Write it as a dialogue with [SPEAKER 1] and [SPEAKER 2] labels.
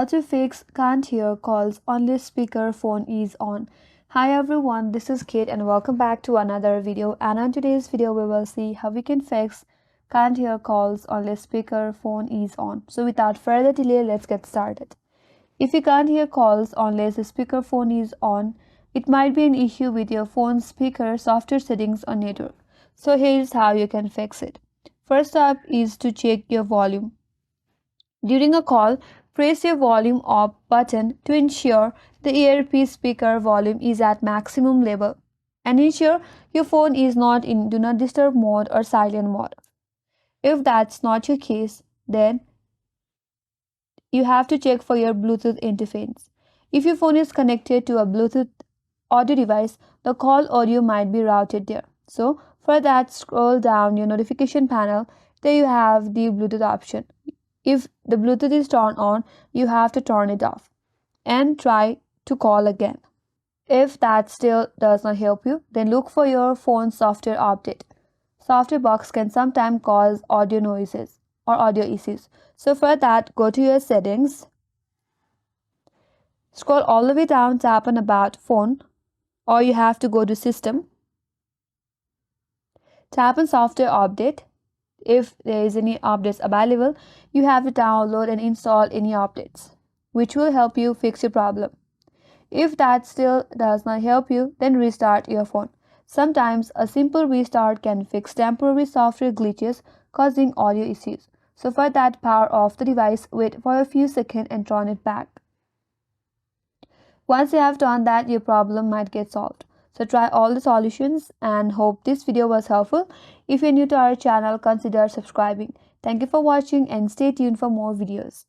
[SPEAKER 1] How to fix can't hear calls only speaker phone is on. Hi everyone, this is Kate and welcome back to another video, and on today's video we will see how we can fix can't hear calls only speaker phone is on. So without further delay, let's get started. If you can't hear calls unless the speaker phone is on, it might be an issue with your phone's speaker software settings or network. So here's how you can fix it. First up is to check your volume. During a call, press your volume up button to ensure the earpiece speaker volume is at maximum level, and ensure your phone is not in do not disturb mode or silent mode. If that's not your case, then you have to check for your Bluetooth interface. If your phone is connected to a Bluetooth audio device, the call audio might be routed there. So for that, scroll down your notification panel. There you have the Bluetooth option. If the Bluetooth is turned on, you have to turn it off and try to call again. If that still does not help you, then look for your phone's software update. Software bugs can sometimes cause audio noises or audio issues. So for that, go to your settings, scroll all the way down, tap on about phone, or you have to go to system, tap on software update. If there is any updates available, you have to download and install any updates, which will help you fix your problem. If that still does not help you, then restart your phone. Sometimes a simple restart can fix temporary software glitches causing audio issues. So for that, power off the device, wait for a few seconds and turn it back. Once you have done that, your problem might get solved. So try all the solutions and hope this video was helpful. If you're new to our channel, consider subscribing. Thank you for watching and stay tuned for more videos.